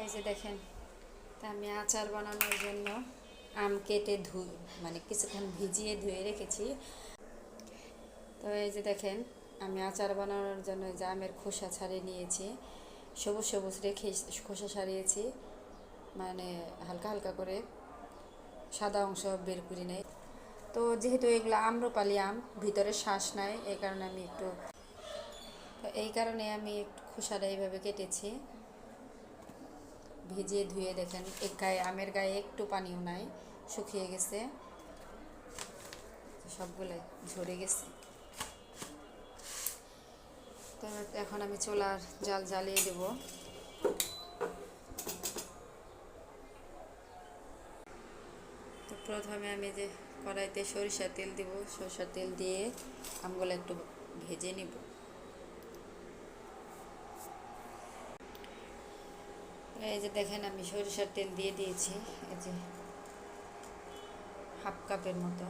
এই যে দেখেন, তা আমি আচার বানানোর জন্য আম কেটে মানে কিছুক্ষণ ভিজিয়ে ধুয়ে রেখেছি। তো এই যে দেখেন, আমি আচার বানানোর জন্য যে আমের খোসা ছাড়িয়ে নিয়েছি, সবুজ সবুজ রেখে খোসা ছাড়িয়েছি, মানে হালকা হালকা করে, সাদা অংশ বের করে নেই। তো যেহেতু এগুলো আম্রপালি আম, ভিতরে শ্বাস নাই, এই কারণে আমি একটু খোসাটা এইভাবে কেটেছি, ভিজিয়ে ধুয়ে। দেখেন আমের গায়ে একটু পানিও নাই, শুকিয়ে গেছে, সবগুলোই ঝরে গেছে। তো এখন আমি চুলার জাল জ্বালিয়ে দেব। তো প্রথমে আমি যে কড়াইতে সরিষার তেল দিব, সরিষার তেল দিয়ে আমগুলো একটু ভেজে নিব। এই যে দেখেন, আমি সরিষার তেল দিয়ে দিয়েছি, এই যে হাফ কাপের মতো।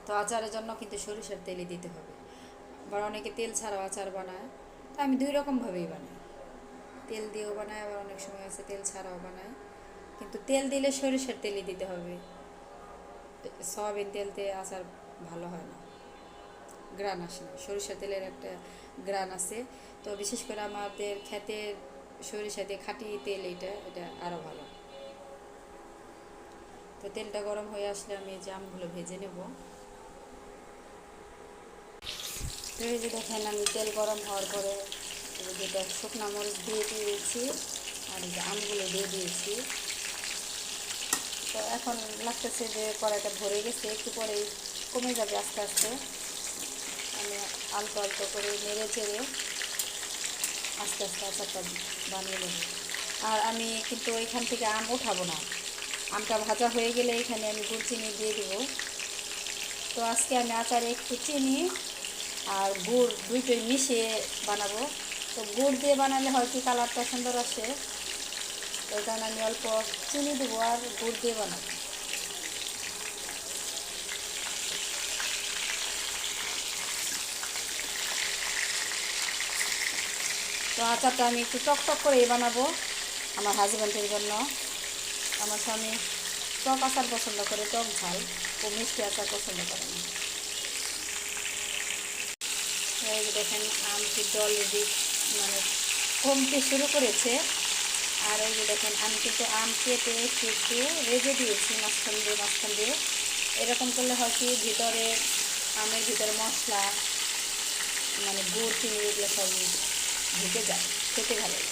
তো আচারের জন্য কিন্তু সরিষার তেলই দিতে হবে। আবার অনেকে তেল ছাড়াও আচার বানায়, তো আমি দুই রকমভাবেই বানাই, তেল দিয়েও বানায়, আবার অনেক সময় আছে তেল ছাড়াও বানায়। কিন্তু তেল দিলে সরিষার তেলই দিতে হবে, সয়াবিন তেল দিয়ে আচার ভালো হয় না, গ্রান আসে না। সরিষার তেলের একটা গ্রান আছে। তো বিশেষ করে আমাদের ক্ষেতের সরিষা দিয়ে খাঁটি তেল, এটা আরও ভালো। তো তেলটা গরম হয়ে আসলে আমি এই যে আমগুলো ভেজে নেব। তো এই যে দেখেন, আমি তেল গরম হওয়ার পরে দুটো শুকনো মরিচ দিয়ে দিয়েছি, আর এই যে আমগুলো দিয়ে দিয়েছি। তো এখন লাগতেছে যে কড়াইটা ভরে গেছে, একটু পরেই কমে যাবে আস্তে আস্তে। আমি আলতো আলতো করে নেড়ে চেড়ে আস্তে আস্তে আচারটা বানিয়ে নেব। আর আমি কিন্তু এখান থেকে আম উঠাবো না, আমটা ভাজা হয়ে গেলে এখানে আমি গুড় চিনি দিয়ে দেবো। তো আজকে আমি আচারে একটু চিনি আর গুড় দুইটাই মিশিয়ে বানাবো। তো গুড় দিয়ে বানালে হয় কি, কালারটা সুন্দর আসে, ওই কারণে আমি অল্প চিনি দেবো আর গুড় দিয়ে বানাবো। তো আচারটা আমি একটু টক করেই বানাবো আমার হাজব্যান্ডের জন্য। আমার স্বামী টক আচার পছন্দ করে, টক ঝাল, ও মিষ্টি আচার পছন্দ করে না। এই যে দেখেন, আম কিন্তু অলরেডি মানে কমতে শুরু করেছে। আর এই যে দেখেন, আমি কিন্তু আম কেটে একটু একটু রেজে দিয়েছি মাঝখান দিয়ে। এরকম করলে হয় কি, আমের ভিতরে মশলা, মানে গুড় চিনি এগুলো সব ঢুকে যায়, খেতে ভালো লাগে।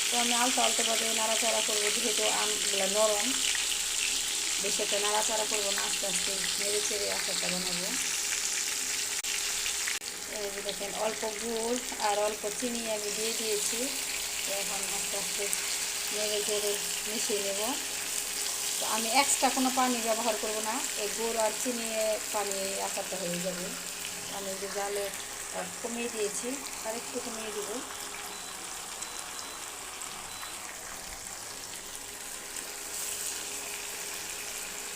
তো আমি আলতোভাবে নাড়াচাড়া করবো, যেহেতু আমগুলো নরম, বেশি একটা নাড়াচাড়া করবো না, আস্তে আস্তে নেড়ে চেড়ে আচারটা বানাবো। এই যে দেখেন, অল্প গুড় আর অল্প চিনি আমি দিয়ে দিয়েছি। এখন আস্তে আস্তে নেড়ে চেড়ে মিশিয়ে নেব। তো আমি এক্সট্রা কোনো পানি ব্যবহার করব না, এই গুড় আর চিনি পানি আচারটা হয়ে যাবে। আমি যে জালে কমিয়ে দিয়েছি, আর একটু কমিয়ে দেবো।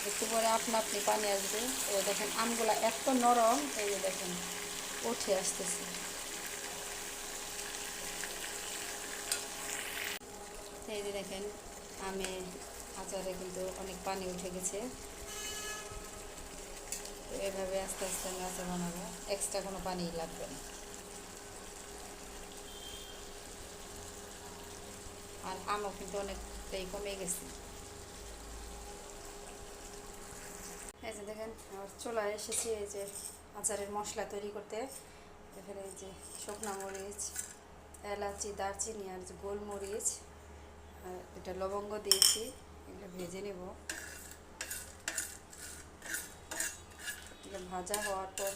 একটু পরে আপনি পানি আসবে। এই দেখেন, আমগুলা এত নরম, এই যে দেখেন উঠে আসতেছে। এই যে দেখেন, আচারে কিন্তু অনেক পানি উঠে গেছে। তো এভাবে আস্তে আস্তে আমি আচার বানাবো, এক্সট্রা কোনো পানি লাগবে না। আর আমও কিন্তু অনেকটাই কমে গেছে। এই যে দেখেন, আমার চলে এসেছি এই যে আচারের মশলা তৈরি করতে। এখানে এই যে শুকনা মরিচ, এলাচি, দারচিনি আর যে গোলমরিচ, আর এটা লবঙ্গ দিয়েছি, এগুলো ভেজে নেব। এগুলো ভাজা হওয়ার পর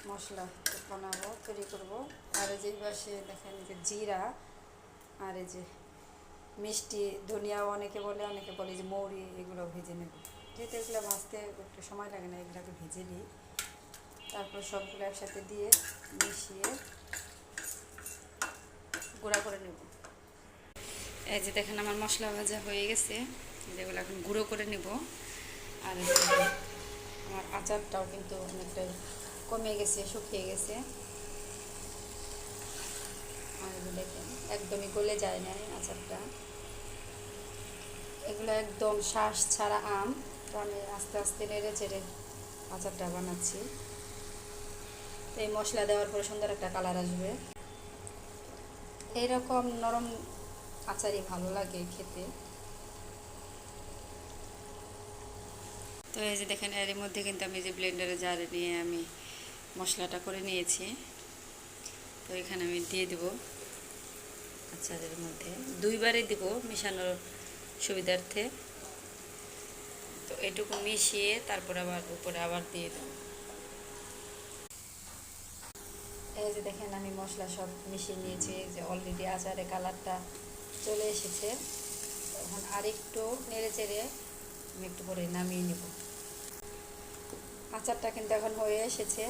মশলা বানাবো, তৈরি করব। আর এই যে পাশে দেখেন, এই যে জিরা আর এই যে মিষ্টি ধনিয়াও অনেকে বলে যে মৌরি, এগুলো ভেজে নেব। যেহেতু এগুলো ভাজতে একটু সময় লাগে না, এগুলোকে ভেজে নিই, তারপর সবগুলো একসাথে দিয়ে মিশিয়ে গুঁড়া করে নেব। এই যে দেখেন, আমার মশলা ভাজা হয়ে গেছে, যেগুলো এখন গুঁড়ো করে নেব। আর আমার আচারটাও কিন্তু অনেকটাই কমে গেছে, শুকিয়ে গেছে। একদমই গলে যায় না আচারটা। এগুলো একদম শ্বাস ছাড়া আম। তো আমি আস্তে আস্তে নেড়ে চেড়ে আচারটা বানাচ্ছি। তো এই মশলা দেওয়ার পরে সুন্দর একটা কালার আসবে। এইরকম নরম আচারই ভালো লাগে খেতে। তো এই যে দেখেন, এর মধ্যে কিন্তু আমি যে ব্লেন্ডারে জারে নিয়ে আমি মশলাটা করে নিয়েছি। তো এখানে আমি দিয়ে দেব আচারের মধ্যে, দুইবারে দিব মেশানোর সুবিধার্থে। তো এটুকু মিশিয়ে তারপর আবার উপরে আবার দিয়ে দেব। এই যে দেখেন, আমি মশলা সব মিশিয়ে নিয়েছি। যে অলরেডি আচারের কালারটা চলে এসেছে। এখন আরেকটু নেড়ে চেড়ে আমি একটু পরে নামিয়ে নেব। আচারটা কিন্তু এখন হয়ে এসেছে,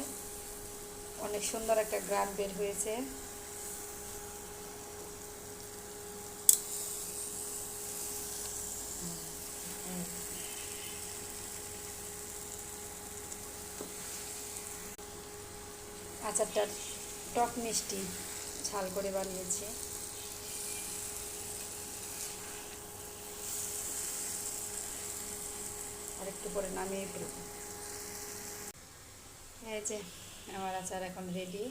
অনেক সুন্দর একটা গ্রান বের হয়েছে। আচারটা টক মিষ্টি ঝাল করে বানিয়েছি। আর একটু পরে নামিয়ে ফেলব। এই যে আমার আচার এখন রেডি।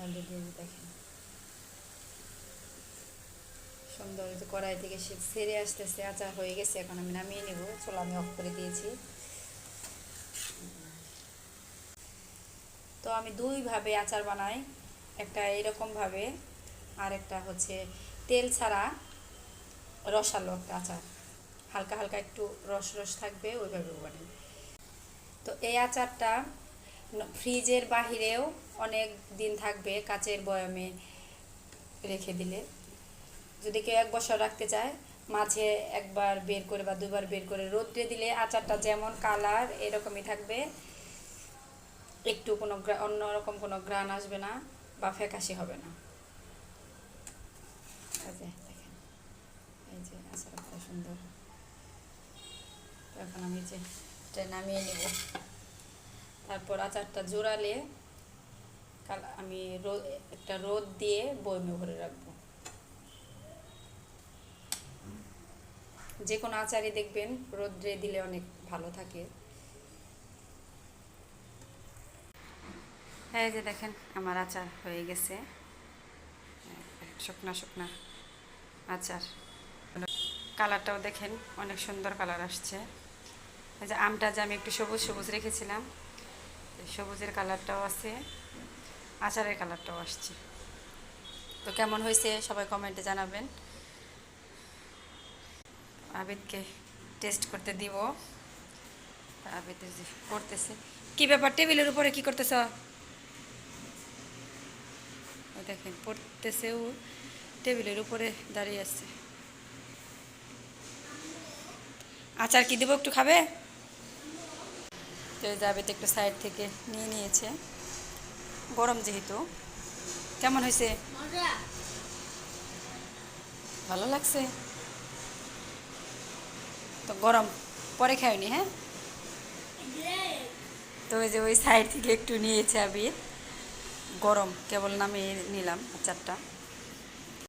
অলরেডি দেখেন সুন্দর, যে কড়াই থেকে সেরে আসতেছে, আচার হয়ে গেছে। এখন আমি নামিয়ে নেব। চলো, আমি অফ করে দিয়েছি। তো আমি দুইভাবে আচার বানাই, একটা এইরকমভাবে, আর একটা হচ্ছে তেল ছাড়া রসালো একটা আচার, হালকা হালকা একটু রস রস থাকবে, ওইভাবে বানাই। তো এই আচারটা ফ্রিজের বাহিরেও অনেক দিন থাকবে, কাচের বয়ামে রেখে দিলে। যদি কেউ 1 বছর রাখতে চায়, মাঝে একবার বের করে বা দুবার বের করে রোদ্রে দিলে আচারটা যেমন কালার এরকমই থাকবে, একটু কোনো অন্যরকম কোনো গ্রান আসবে না বা ফ্যাকাশি হবে না। দেখেন, এই যে আচারটা সুন্দর। এখন আমি যে এটা নামিয়ে নেব। তারপর আচারটা জোড়ালে আমি একটা রোদ দিয়ে বয়মে ভরে রাখবো। যে কোনো আচারই দেখবেন রোদ্রে দিলে অনেক ভালো থাকে। এই যে দেখেন, আমার আচার হয়ে গেছে, শুকনা শুকনা আচার। কালারটাও দেখেন অনেক সুন্দর কালার আসছে। এই যে আমটা যে আমি একটু সবুজ সবুজ রেখেছিলাম, সবুজের কালারটাও আছে, আচারের কালারটাও আসছে। তো কেমন হয়েছে সবাই কমেন্টে জানাবেন। আবিদকে টেস্ট করতে দিব। আবিদ করতেছে। কি ব্যাপার, টেবিলের উপরে কি করতেছ? দেখেন পড়তেছে, ও টেবিলের উপরে দাঁড়িয়ে আছে। আচার কি দেবো, একটু খাবে? তো যাবে, তো একটু সাইড থেকে নিয়ে নিয়েছে, গরম যেহেতু। কেমন হয়েছে? ভালো লাগছে? তো গরম পরে খাইনি, হ্যাঁ। তো ওই যে ওই সাইড থেকে একটু নিয়েছে আবির, গরম কেবল নামিয়ে নিলাম আচারটা।